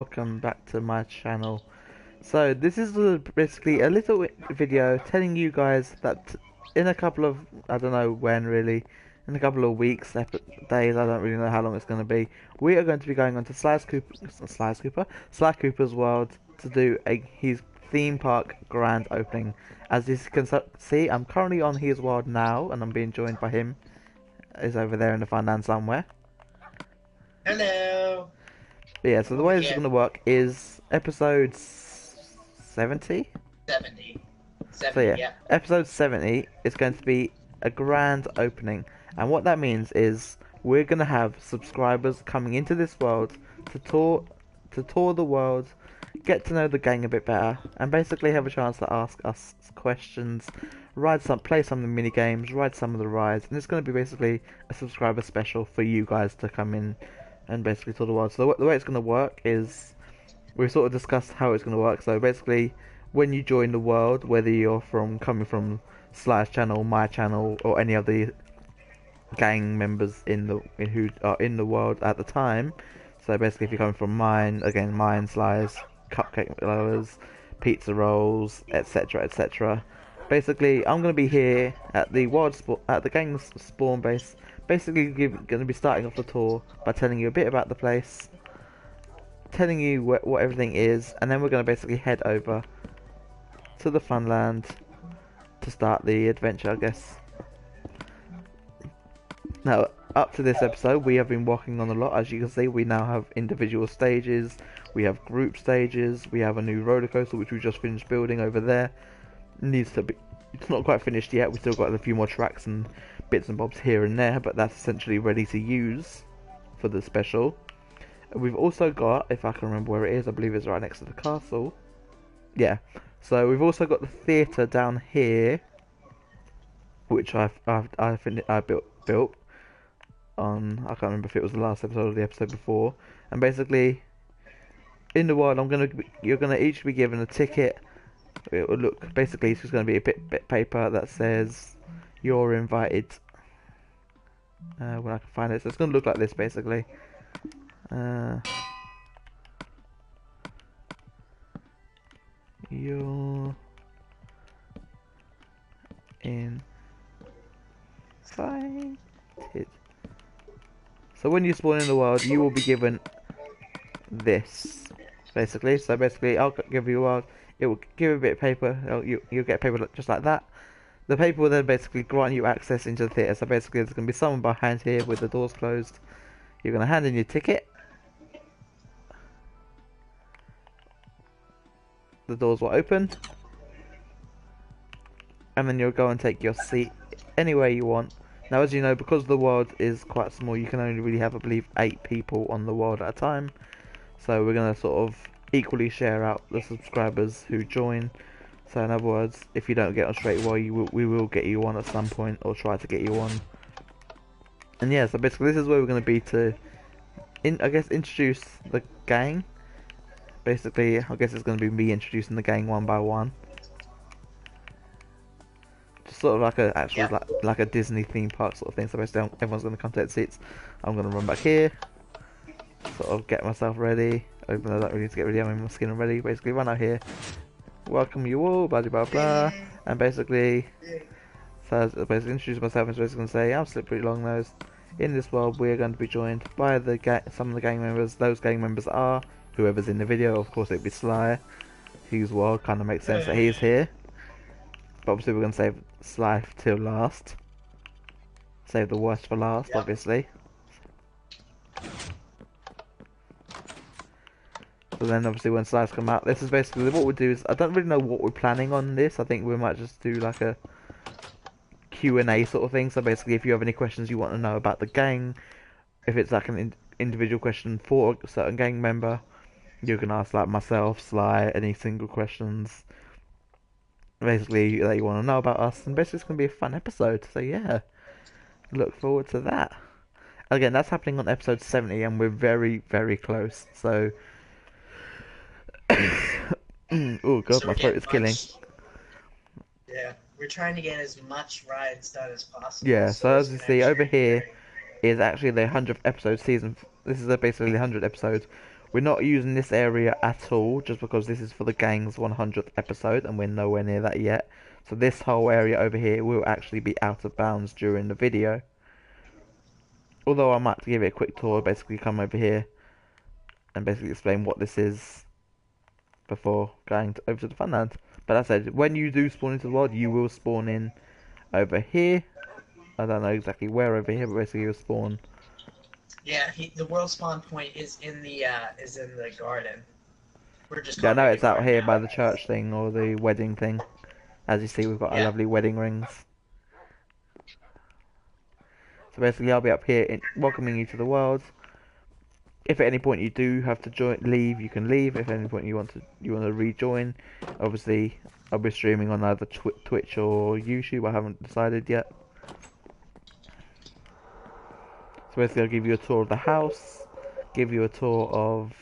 Welcome back to my channel. So this is basically a little video telling you guys that in a couple of, I don't know when really, in a couple of weeks, days, I don't really know how long it's going to be, we are going to be going on to Sly Cooper's world to do his theme park grand opening. As you can see, I'm currently on his world now and I'm being joined by him. He's over there in the fun land somewhere. Hello. But yeah, so the Oh way this is yeah, going to work is episode 70. 70. So 70, yeah, yeah. episode 70 is going to be a grand opening. And what that means is we're going to have subscribers coming into this world to tour the world, get to know the gang a bit better, and basically have a chance to ask us questions, play some of the mini games, ride some of the rides, and it's going to be basically a subscriber special for you guys to come in and basically tour the world. So the way it's going to work is we've sort of discussed how it's going to work. So basically, when you join the world, whether you're coming from Slash channel, my channel, or any of the gang members who are in the world at the time. So basically, if you're coming from mine, Slice, cupcake lovers, pizza rolls, etc., etc. Basically, I'm gonna be here at the at the gang spawn base. Basically, gonna be starting off the tour by telling you a bit about the place, telling you what everything is, and then we're gonna basically head over to the Funland to start the adventure, I guess. Now, up to this episode, we have been working on a lot. As you can see, we now have individual stages, we have group stages, we have a new roller coaster which we just finished building over there. Needs to be, it's not quite finished yet. We still got a few more tracks and bits and bobs here and there, but that's essentially ready to use for the special. We've also got, if I can remember where it is, I believe it's right next to the castle. Yeah. So we've also got the theatre down here, which I built on, I can't remember if it was the last episode or the episode before. And basically, in the world, you're gonna each be given a ticket. It will look basically it's just gonna be a bit paper that says you're invited. When I can find it, so it's gonna look like this basically. You're invited. So when you spawn in the world, you will be given this, basically. So basically, I'll give you a world. It will give you a bit of paper. You'll get paper just like that. The paper will then basically grant you access into the theatre. So basically, there's going to be someone behind here with the doors closed. You're going to hand in your ticket. The doors will open. And then you'll go and take your seat anywhere you want. Now, as you know, because the world is quite small, you can only really have, I believe, 8 people on the world at a time. So we're going to sort of equally share out the subscribers who join. So in other words, if you don't get on straight away, we will get you on at some point, or try to get you on. And yeah, so basically this is where we're going to be to, I guess, introduce the gang. Basically, I guess it's going to be me introducing the gang one by one. Just sort of like a actual Yep. like a Disney theme park sort of thing. So basically, everyone's going to come to their seats. I'm going to run back here, sort of get myself ready. Even though I don't really need to get ready, I'm in my skin already. Basically, run out here, welcome you all, blah blah blah, and basically, basically introduce myself and basically going to say I'm slipperyfellow. In this world, we are going to be joined by some of the gang members. Those gang members are whoever's in the video. Of course, it'd be Sly, whose world kind of makes sense that he's here. But obviously, we're going to save Sly till last. Save the worst for last, Yep. obviously. So then obviously when slides come out, this is basically what we'll do is, I don't really know what we're planning on this. I think we might just do like a Q&A sort of thing. So basically if you have any questions you want to know about the gang, if it's like an individual question for a certain gang member, you can ask like myself, Sly, any single questions basically that you want to know about us. And basically it's going to be a fun episode. So yeah, look forward to that. Again, that's happening on episode 70 and we're very, very close. So oh god, So my we're throat getting is killing. yeah, we're trying to get as much rides done as possible, Yeah, so so this as you can see over actually be here very. is actually the 100th episode season. This is basically the 100th episode. We're not using this area at all, just because this is for the gang's 100th episode, and we're nowhere near that yet. So this whole area over here will actually be out of bounds during the video. Although I might give it a quick tour, basically come over here and basically explain what this is before going over to the funland. But as I said, when you do spawn into the world, you will spawn in over here. I don't know exactly where over here, but basically you'll spawn. Yeah, the world spawn point is in the garden. We're just Yeah, I calling know it the it's out garden here now. by the church thing or the wedding thing. As you see, we've got our Yeah. lovely wedding rings. So basically, I'll be up here welcoming you to the world. If at any point you do have to leave, you can leave. If at any point you want to rejoin, obviously I'll be streaming on either Twitch or YouTube. I haven't decided yet. So basically, I'll give you a tour of the house, give you a tour of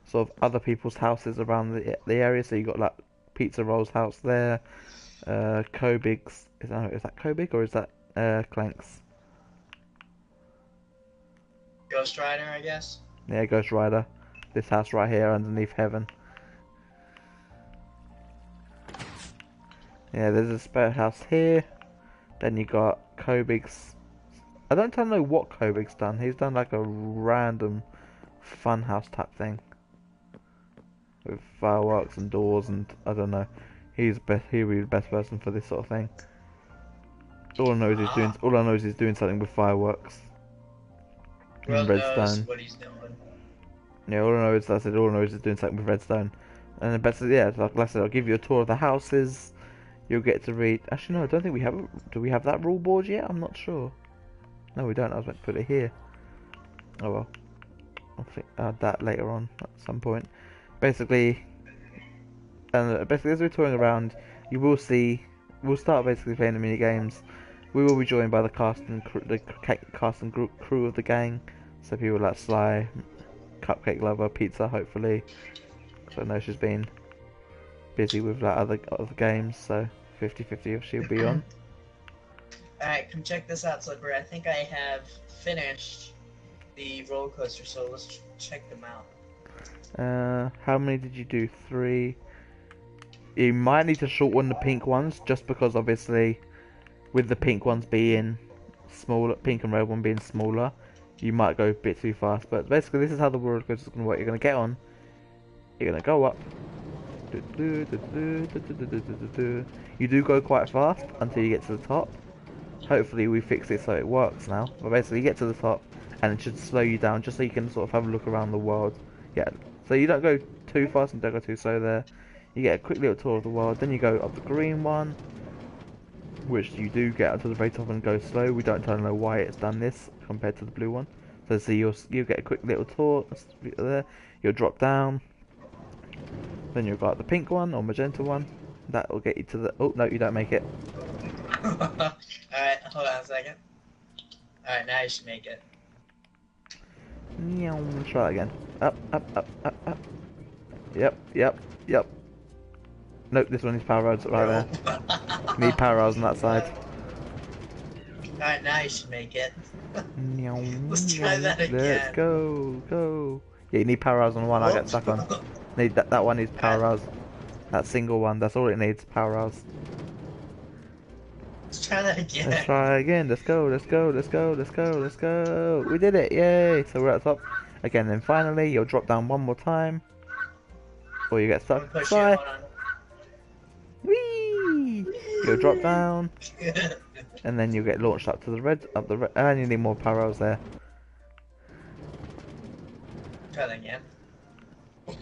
sort of other people's houses around the area. So you got like Pizza Roll's house there, Kobig's. Is that Kobig or is that Clank's? Ghost Rider, I guess. Yeah, Ghost Rider. This house right here underneath Heaven. Yeah, there's a spare house here. Then you got Kobig's. I don't know what Kobig's done. He's done like a random funhouse type thing with fireworks and doors and I don't know. He'll be the best person for this sort of thing. All I know is he's doing something with fireworks and World knows redstone. what he's doing. Yeah, all I know is he's doing something with redstone. And the best, yeah, like I said, I'll give you a tour of the houses. You'll get to read. Actually, no, I don't think we have. Do we have that rule board yet? I'm not sure. No, we don't. I was meant to put it here. Oh well. I'll think add that later on at some point. Basically, as we're touring around, you will see. We'll start basically playing the mini games. We will be joined by the cast and crew of the gang. So people like Sly, Cupcake Lover, Pizza, hopefully. So I know she's been busy with like other games, so 50-50 if she'll be on. Alright, come check this out, Slippery. I think I have finished the roller coaster, so let's check them out. How many did you do? 3. You might need to shorten the pink ones, just because obviously with the pink ones being smaller, pink and red one being smaller, you might go a bit too fast. But basically this is how the roller coaster is going to work. You're going to get on, you're going to go up. You do go quite fast until you get to the top. Hopefully we fix it so it works now. But basically you get to the top and it should slow you down just so you can sort of have a look around the world. Yeah, so you don't go too fast and don't go too slow there. You get a quick little tour of the world, then you go up the green one, which you do get up to the very top and go slow. We don't know why it's done this compared to the blue one. So see, you'll get a quick little tour there. You'll drop down, then you'll go up the pink one or magenta one. That will get you to the. Oh no, you don't make it. Alright, hold on a second. Alright, now you should make it. Try it again. Up, up, up, up, up. Yep. Nope, this one is power roads right there. You need power roads on that side. Alright, now you should make it. Let's try that again. Let's go. Yeah, you need power rods on one. I get stuck on. Need that one needs power rods. That single one. That's all it needs. Power rods. Let's try that again. Let's try again. Let's go. We did it. Yay! So we're at the top again. Then finally, you'll drop down one more time, or you get stuck. Try. Whee! You'll drop down, and then you'll get launched up the red, and you need more power rods there. Try that again.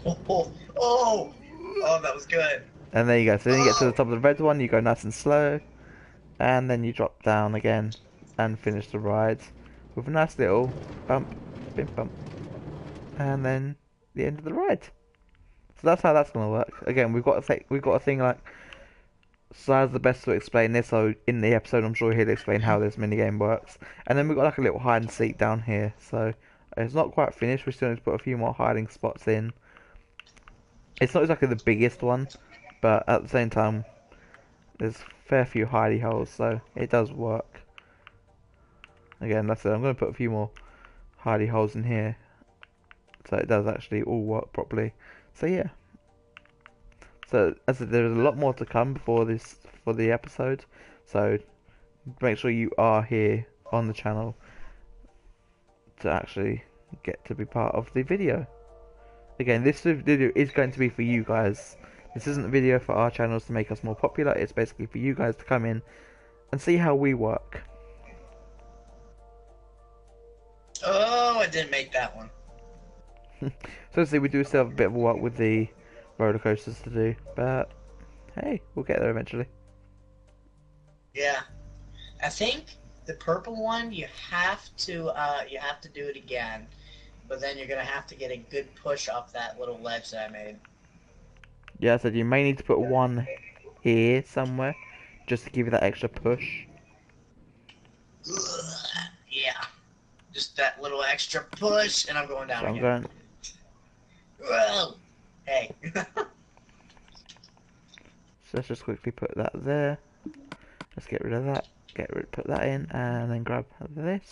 Oh, that was good. And there you go. So then you get to the top of the red one, you go nice and slow, and then you drop down again and finish the ride with a nice little bump, bump, and then the end of the ride. So that's how that's gonna work. Again, we've got a thing like. Slide's the best to explain this, so in the episode I'm sure he'll explain how this minigame works. And then we've got like a little hide and seek down here, so it's not quite finished, we still need to put a few more hiding spots in. It's not exactly the biggest one, but at the same time there's a fair few hidey holes, so it does work. Again, that's it, I'm going to put a few more hidey holes in here so it does actually all work properly. So yeah. So as I said, there's a lot more to come for the episode. So make sure you are here on the channel to actually get to be part of the video. Again, this video is going to be for you guys. This isn't a video for our channels to make us more popular. It's basically for you guys to come in and see how we work. Oh, I didn't make that one. So obviously we do still have a bit of work with the roller coasters to do, but hey, we'll get there eventually. Yeah, I think the purple one you have to do it again, but then you're gonna have to get a good push off that little ledge that I made. Yeah, I said you may need to put one here somewhere just to give you that extra push. Ugh, yeah, just that little extra push, and I'm going down So I'm again. going. Whoa! Hey. So let's just quickly put that there. Let's get rid of that. Put that in, and then grab this.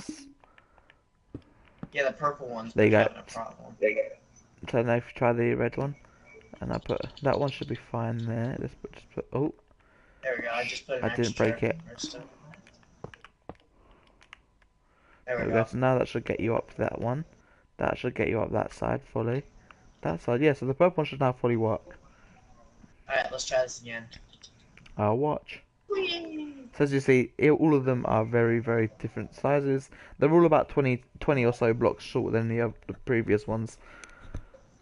Yeah, the purple one's There you go. having a problem. So now if you try the red one, and I put that one should be fine there. Let's just put. Oh, There we go. I just put an I extra didn't break it. redstone. There There we we go. go. So now that should get you up that one. That should get you up that side fully. That side, yeah. So the purple one should now fully work. Alright, let's try this again. I'll watch. Whee! So as you see, all of them are very, very different sizes. They're all about 20 or so blocks shorter than the previous ones.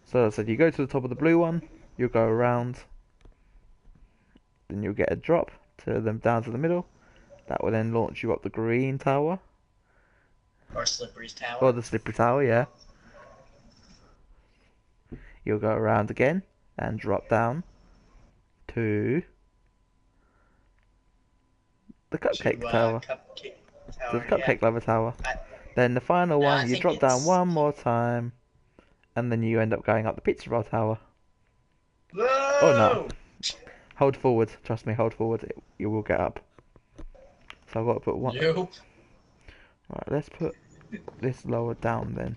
So as I said, you go to the top of the blue one, you'll go around, then you'll get a drop to them down to the middle. That will then launch you up the green tower. Or Slippery's tower. Or the slippery tower, yeah. You'll go around again and drop down to the cupcake tower. Cupcake To the tower, cupcake lava tower. I- Then the final No, I one, you think drop down it's- one more time, and then you end up going up the pizza roll tower. Whoa! Oh no. Hold forward, trust me, hold forward, you will get up. So I've got to put one. Nope. Right, let's put this lower down then.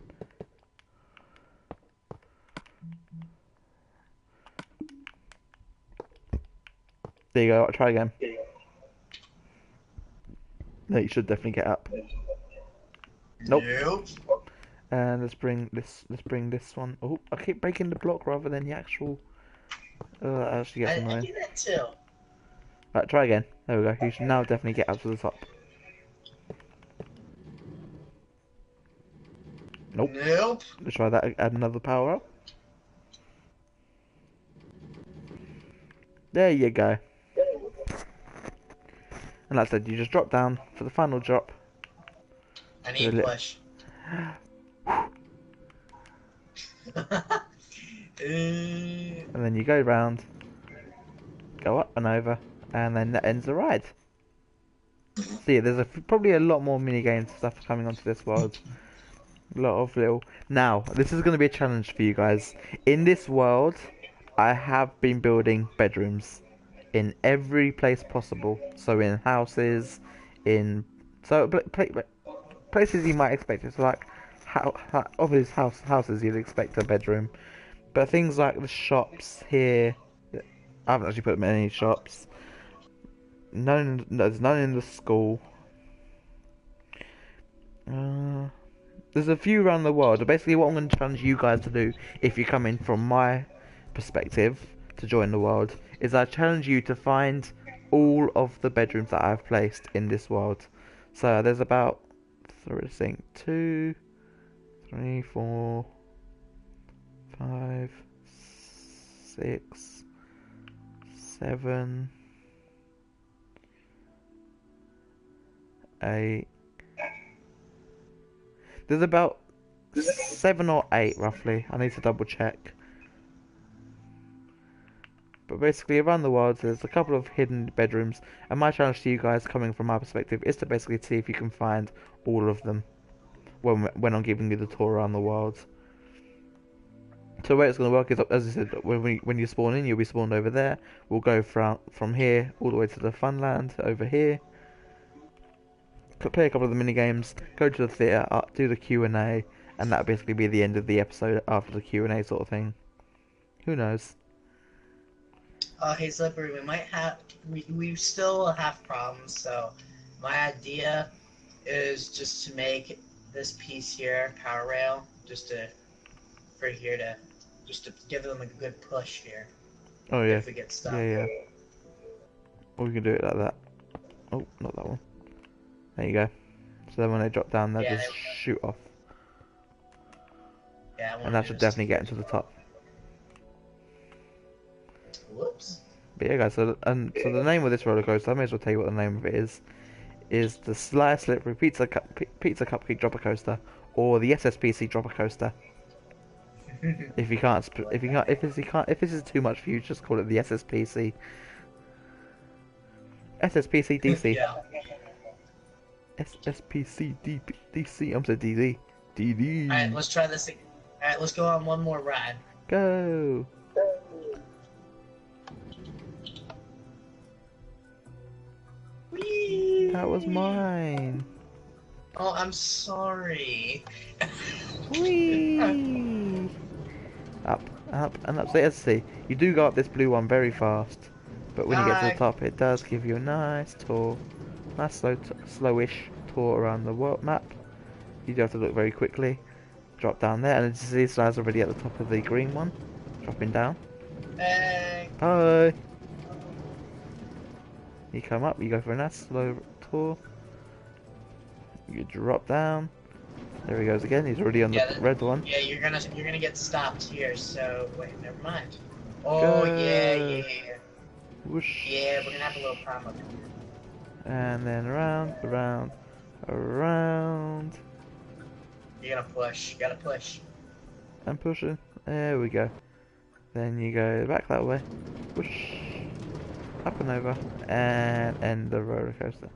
There you go, try again. No, you should definitely get up. Nope. Nope. And let's bring this one. Oh, I keep breaking the block rather than the actual. Oh, that actually gets I annoying. do that too. Right, try again. There we go. You should now definitely get up to the top. Nope. Nope. Let's try that. Add another power up. There you go. And like I said, you just drop down for the final drop. I need push. And then you go round, go up and over, and then that ends the ride. So yeah, there's probably a lot more mini games stuff coming onto this world. A lot of little. Now, this is going to be a challenge for you guys. In this world, I have been building bedrooms in every place possible. So in houses, in places you might expect. It's like obvious houses you'd expect a bedroom. But things like the shops here, I haven't actually put them in any shops. There's none in the school. There's a few around the world. But basically, what I'm going to challenge you guys to do, if you come in from my perspective to join the world, is I challenge you to find all of the bedrooms that I've placed in this world. So there's about 2, 3, 4, 5, 6, 7, 8. There's about 7 or 8 roughly. I need to double check. But basically around the world there's a couple of hidden bedrooms, and my challenge to you guys, coming from my perspective, is to basically see if you can find all of them when I'm giving you the tour around the world. So the way it's going to work is, as I said, when you spawn in, you'll be spawned over there. We'll go from here all the way to the fun land over here. Play a couple of the mini games, go to the theatre, do the Q&A, and that'll basically be the end of the episode after the Q&A sort of thing. Who knows? Hey Slippery, we still have problems, so my idea is just to make this piece here, power rail, just to give them a good push here Oh yeah, if we get yeah, stuck. yeah. Or we can do it like that. Oh, not that one. There you go. So then when they drop down, they'll Yeah, just shoot off, I and want that to do should this definitely get into the top. Whoops. But yeah, guys. So the name of this roller coaster, I may as well tell you what the name of it is the Slippery Pizza Cupcake Dropper Coaster, or the SSPC Dropper Coaster. If you can't, if this is too much for you, just call it the SSPC. SSPC DC. Yeah. SSPC DC. I'm saying DD. Alright, DD. let's try this. Alright, let's go on one more ride. Go. Whee! That was mine. Oh, I'm sorry. Whee! Up, up, and up. So let's see. You do go up this blue one very fast, but when you get to the Hi. top, it does give you a nice tour, nice slowish tour around the world map. You do have to look very quickly. Drop down there, and as you see, this guy's already at the top of the green one. Dropping down. Hey. Hi. You come up. You go for a nice slow tour. You drop down. There he goes again. He's already on the red one. Yeah, you're gonna get stopped here. So wait, never mind. Oh Go. yeah. Whoosh. Yeah, we're gonna have a little problem. And then around, around, around. You're gonna push. You gotta push. And pushing. There we go. Then you go back that way. Whoosh. Up and over. And end the roller coaster.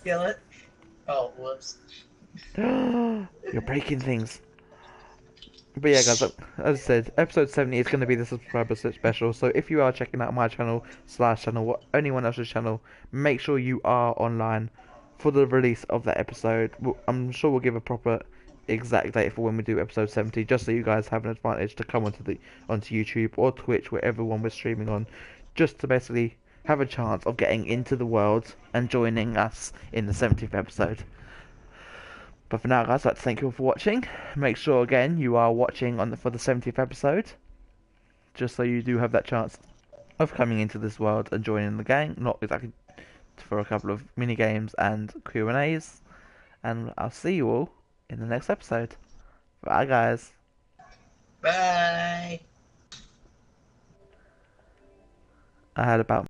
Kill it. Oh, whoops. You're breaking things. But yeah, guys, as I said, episode 70 is going to be the subscriber special. So if you are checking out my channel, or anyone else's channel, make sure you are online for the release of that episode. I'm sure we'll give a proper exact date for when we do episode 70, just so you guys have an advantage to come onto YouTube or Twitch, wherever one we're streaming on, just to basically have a chance of getting into the world and joining us in the 70th episode. But for now, guys, I'd like to thank you all for watching. Make sure, again, you are watching for the 70th episode, just so you do have that chance of coming into this world and joining the gang. Not exactly for a couple of mini games and Q&As. And I'll see you all in the next episode. Bye, guys. Bye. I had about